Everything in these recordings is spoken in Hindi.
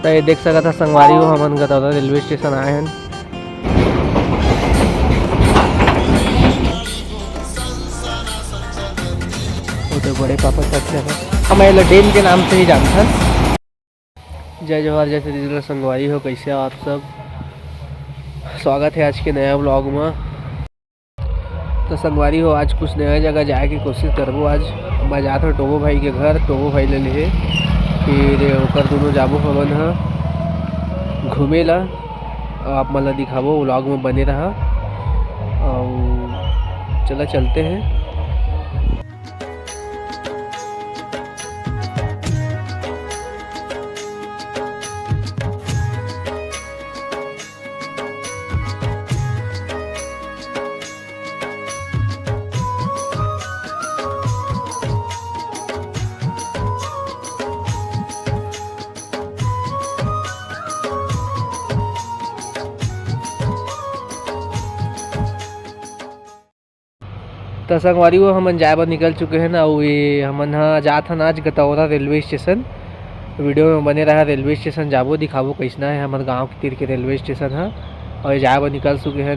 तो ये देख सका था संगवारी हो हमन गदौरा रेलवे स्टेशन आए हैं। वो तो बड़े पापा तक हम डेम के नाम से ही जानता। जय जवाहर जय श्री संगवारी हो, कैसे हो आप सब। स्वागत है आज के नया व्लॉग में। तो संगवारी हो आज कुछ नया जगह जाए की कोशिश करबो। आज मैं जात हूँ टोबो भाई के घर, टोबो भाई ले लिए फिर ओकर दोनों जाबो हमन ह घूमे ला। आप मन ला दिखाबो, व्लॉग में बने रहा और चला चलते हैं। तो संगवारी वो हमन जाए बर निकल चुके हैं ना। ये हमन जात हन आज गतौरा रेलवे स्टेशन। वीडियो में बने रहा, रेलवे स्टेशन जाबो दिखाबो कैसना है हमारे गांव के तीर के रेलवे स्टेशन है। और जाए बर निकल चुके हैं।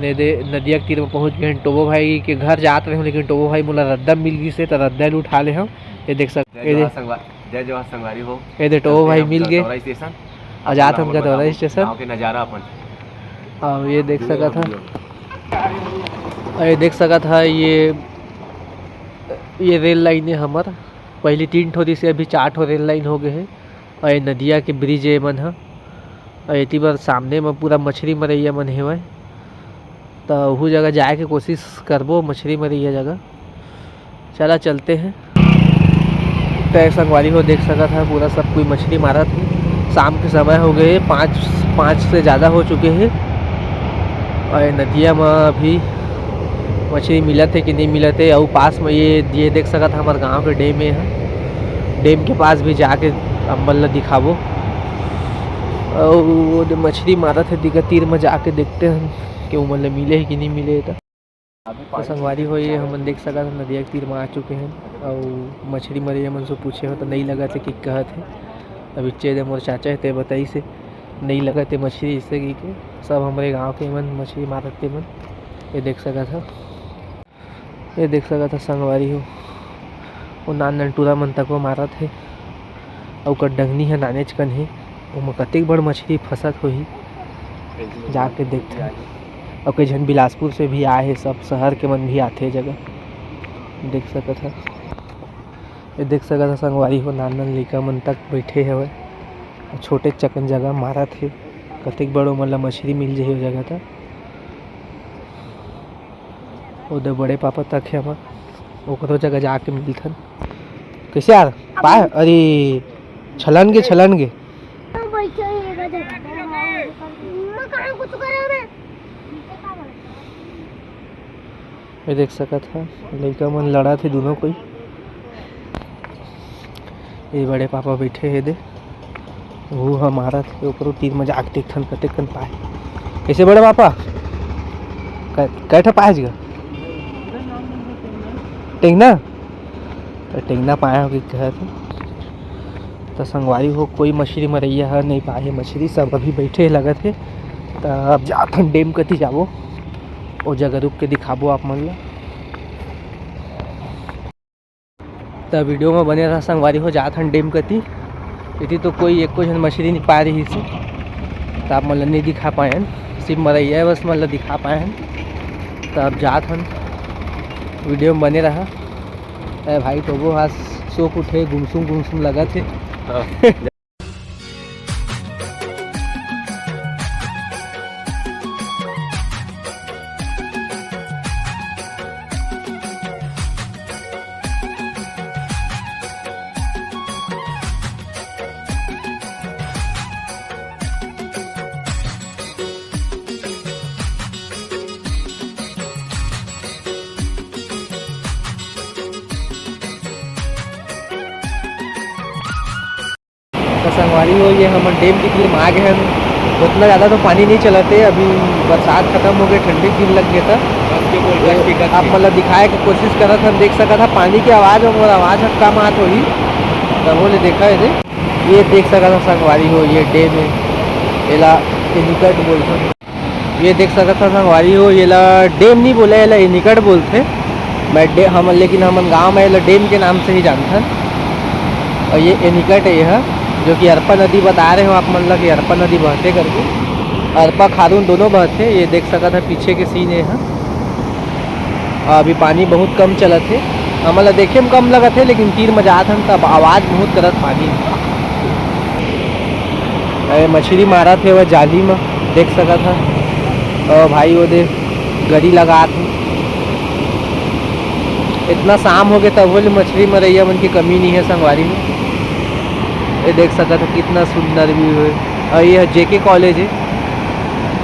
नदिया के तीर में पहुंच गए हैं। टोबो भाई के घर जात रहे, लेकिन टोबो भाई मोला रद्दा मिल गई से, तो रद्दा ल उठा ले हम। ये देख सकते जय जवाहर संगवारी हो। ये दे टोबो भाई मिल गए और जात हम गतौरा स्टेशन के नज़ारा अपन। और ये देख सका था, ये देख सका था ये रेल लाइन है हमार। पहले 3 ठो से अभी 4 ठो रेल लाइन हो गए हैं। और ये नदिया के ब्रिज है मन है। और इतनी बार सामने में पूरा मछली मरैया मन है। तो वह जगह जाए के कोशिश करबो, मछली मरैया जगह। चला चलते हैं। तो संगवारी हो देख सका था पूरा सब कोई मछली मारा था। शाम के समय हो गए 5 से ज़्यादा हो चुके हैं। और नदिया में अभी मछली मिलत है कि नहीं मिलत है। और पास में ये देख सका था हमारे गांव के डैम है। डैम के पास भी जाके अम्बल ला दिखाबो। और वो मछली मारत है दिखा, तीर में जाके देखते हैं कि वो मतलब मिले है कि नहीं मिले। तो संगवारी हो ये हम देख सका था नदिया के तीर में आ चुके हैं। और मछली मरे मन से पूछे हो तो नहीं लगा थे कि कहत है। अब इच्चे मोर चाचा है ते बताई से नहीं लगा थे मछली, इससे कि सब हमारे गाँव के मन मछली मारत थे मन। ये देख सका था, ये देख सका था संगवारी हो वो नान टूरा मन तक वो मारत है। और कर डंगनी है नानेच कन है, वो कतेक बड़ मछली फंसत हो ही जाके देखते हैं। और कई जन बिलासपुर से भी आए हैं, सब शहर के मन भी आते जगह देख सका था। ये देख सका था संगवारी हो नान लड़का मन तक बैठे है, छोटे चकन जगह मारत है। कतेक बड़ो मतलब मछली मिल जाए जगह था। उधर बड़े पापा तक है हमार, वो जगह जाके मिलथन। कैसे यार पाए? अरे छलन गे ये देख सका था लड़का मन लड़ा थे दोनों कोई। ये बड़े पापा बैठे है दे, वो हमारा थे ऊपर तीर में जाके देखथन कते कन पाए। कैसे बड़े पापा कैठा पाए जगह टेंगना? तो टेंगना पाया हो कि कहे थे। तो संगवारी हो कोई मछली मरैया है नहीं पाए मछली, सब अभी बैठे लगे थे। तो अब जात हम डैम कती जाबो, वो जगह रुक के दिखाबो आप मन ला। तो वीडियो में बने रहा संगवारी हो जात हम डैम कती। इतनी तो कोई एक जन मछली नहीं पा रही से, तो आप मन ला नहीं दिखा पाए, सिर्फ मरैया है बस मन ला दिखा पाए हैं। तो अब जात हम वीडियो में बने रहा। भाई टोबो हाथ सोख उठे, गुमसुम लगा थे। तो संगवारी हो ये हम डैम के तीर में आ गए हैं। उतना ज़्यादा तो पानी नहीं चलाते, अभी बरसात खत्म हो गई, ठंडी दिन लग गया था। आप मतलब दिखाए की कोशिश करा था, देख सका था पानी की आवाज़ और आवाज़ कम आत हो ही, तब वो देखा है ये देख सका था संगवारी हो, ये डैम है, एला एनिकट बोलते। ये देख सका था संगवारी हो, एला डैम नहीं बोले, एला एनिकट बोलते। मैं हम लेकिन हमन गाँव में एला डैम के नाम से ही जानते। और ये एनिकट है यह, जो कि अरपा नदी बता रहे हो आप मन ला कि अरपा नदी बहते करके, अरपा खारून दोनों बहते। ये देख सका था पीछे के सीन है यहाँ। अभी पानी बहुत कम चलत है, हमला देखे में कम लगत है, लेकिन तीर में जात हन तब आवाज़ बहुत करत पानी। मछली मारा थे वह जाली में, देख सका था। और भाई वो दे गरी लगा थे। इतना शाम हो गया तब वो मछली मरैया मन की कमी नहीं है संगवारी में। ये देख सका था कितना सुंदर व्यू है। और ये जेके कॉलेज है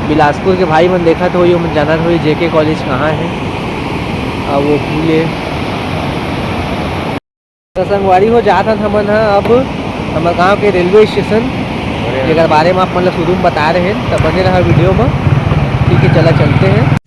बिलासपुर के भाई मन देखा तो ये मन जाना हो जेके कॉलेज कहाँ है। और वो भूले तो संगवारी हो जाता था हमन। अब हमारे गांव के रेलवे स्टेशन जेकर बारे में आप मतलब शुरू में बता रहे हैं, तब बने रहा वीडियो में। ठीक है, चला चलते हैं।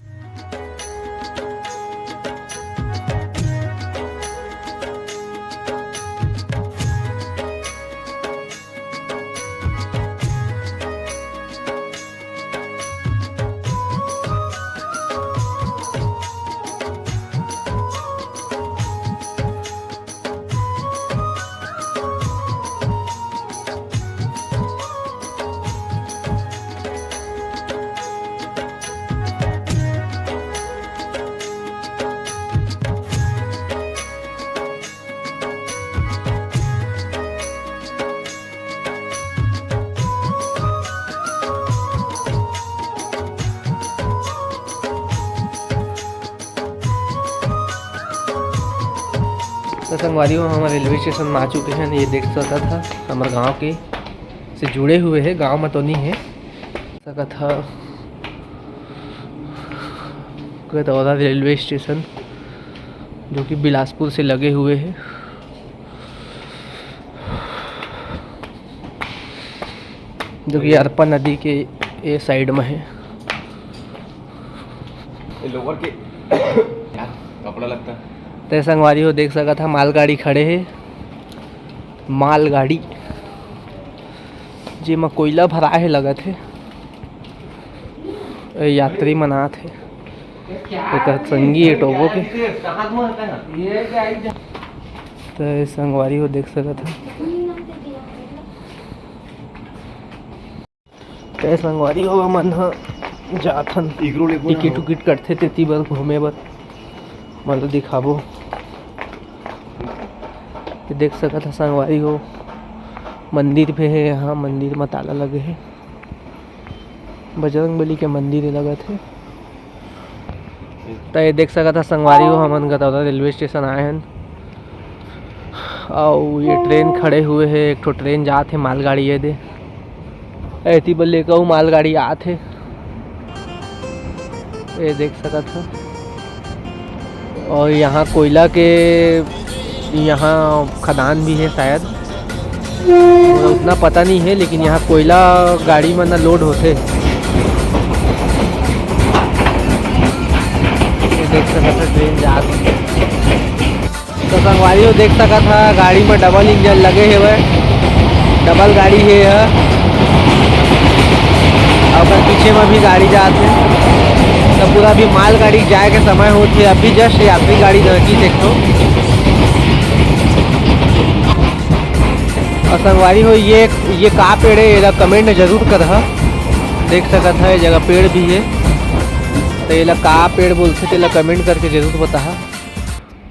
तो संगवारी हो हमारे रेलवे स्टेशन में आ चुके हैं। ये देख सका था हमारे गांव के से जुड़े हुए हैं, गांव में तो नहीं है सका था। गदौरा रेलवे स्टेशन जो कि बिलासपुर से लगे हुए हैं। जो कि अरपा नदी के ये साइड में है। लोवर के कपड़ा लगता है। तो संगवारी हो देख सका था मालगाड़ी खड़े है, मालगाड़ी जी में कोयला भरा है लगत है। यात्री मनात है एक संगी है टोबो के। तो संगवारी हो देख सका था। तो संगवारी हो मन जाथन टिकट उकिट कटथे तेती बर घूमे बर मतलब दिखाबो। देख सका था संगवारी हो मंदिर पे है, यहाँ मंदिर में ताला लगे है। बजरंगबली के मंदिर लगा थे। तो ये देख सका था संगवारी हो हमन गदौरा रेलवे स्टेशन आए हैं। और ये ट्रेन खड़े हुए है, एक तो ट्रेन जात है मालगाड़ी ये दे ऐसी बल्ले कहूँ मालगाड़ी आत है। ये देख सका था। और यहाँ कोयला के यहाँ खदान भी है शायद, उतना पता नहीं है, लेकिन यहाँ कोयला गाड़ी में ना लोड होते। ये देख सका था ट्रेन जा रही। तो संगवारी देख सका था गाड़ी में डबल इंजन लगे हुए, डबल गाड़ी है यह। और पीछे में भी गाड़ी जाते हैं। तो पूरा भी माल गाड़ी जाए के समय होती है। अभी जस्ट यात्री गाड़ी दरकी देखो। और संगवारी हो ये का पेड़ है, ये कमेंट जरूर कर। देख सका था ये जगह पेड़ भी है, तो ये का पेड़ बोलते थे, कमेंट करके जरूर बता।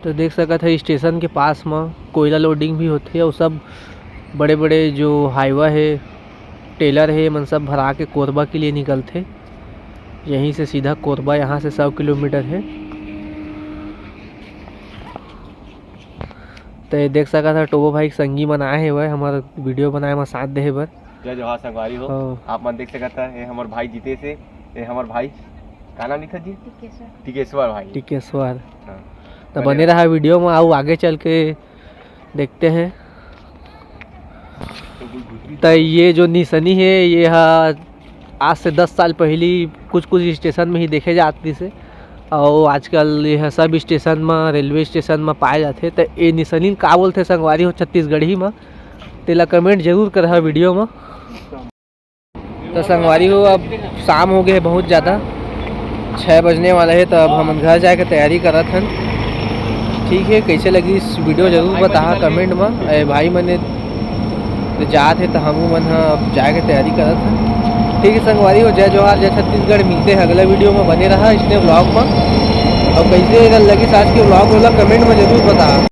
तो देख सका था स्टेशन के पास में कोयला लोडिंग भी होती है। और सब बड़े बड़े जो हाईवा है, टेलर है, मन सब भरा के कोरबा के लिए निकलते। यहीं से सीधा कोरबा यहाँ से 100 किलोमीटर है। तो ये देख सका था टोबो भाई संगी बनाए है वह हमारा वीडियो बनाए में साथ दे बर। जय जोहार संगवारी हो। आप मन देख सकता था ये हमारे भाई जीते से, ये हमारे भाई का नाम लिखा जी टिकेश्वर भाई टिकेश्वर। तो बने रहा वीडियो में, आओ आगे चल के देखते हैं। तो ये जो निशानी है ये आज से 10 साल पहले कुछ स्टेशन में ही देखे जाती से। और आजकल यह सब स्टेशन में, रेलवे स्टेशन में पाए जाते। तो ये निशानी का बोलते संगवारी हो छत्तीसगढ़ी में तेला कमेंट जरूर करहा वीडियो में। तो संगवारी हो अब शाम हो गए है बहुत ज़्यादा, 6 बजने वाला है। तो अब हम घर जाके तैयारी करत हन। ठीक है, कैसे लगी इस वीडियो जरूर बताहा कमेंट में। अरे भाई मैंने जात है तो हम मन अब जाके तैयारी करत हन। ठीक है संगवारी हो, जय जोहार जय छत्तीसगढ़। मिलते हैं अगला वीडियो में, बने रहा इसने ब्लॉग में। और कैसे अगर लगी आज के ब्लॉग वाला कमेंट में जरूर बताहा।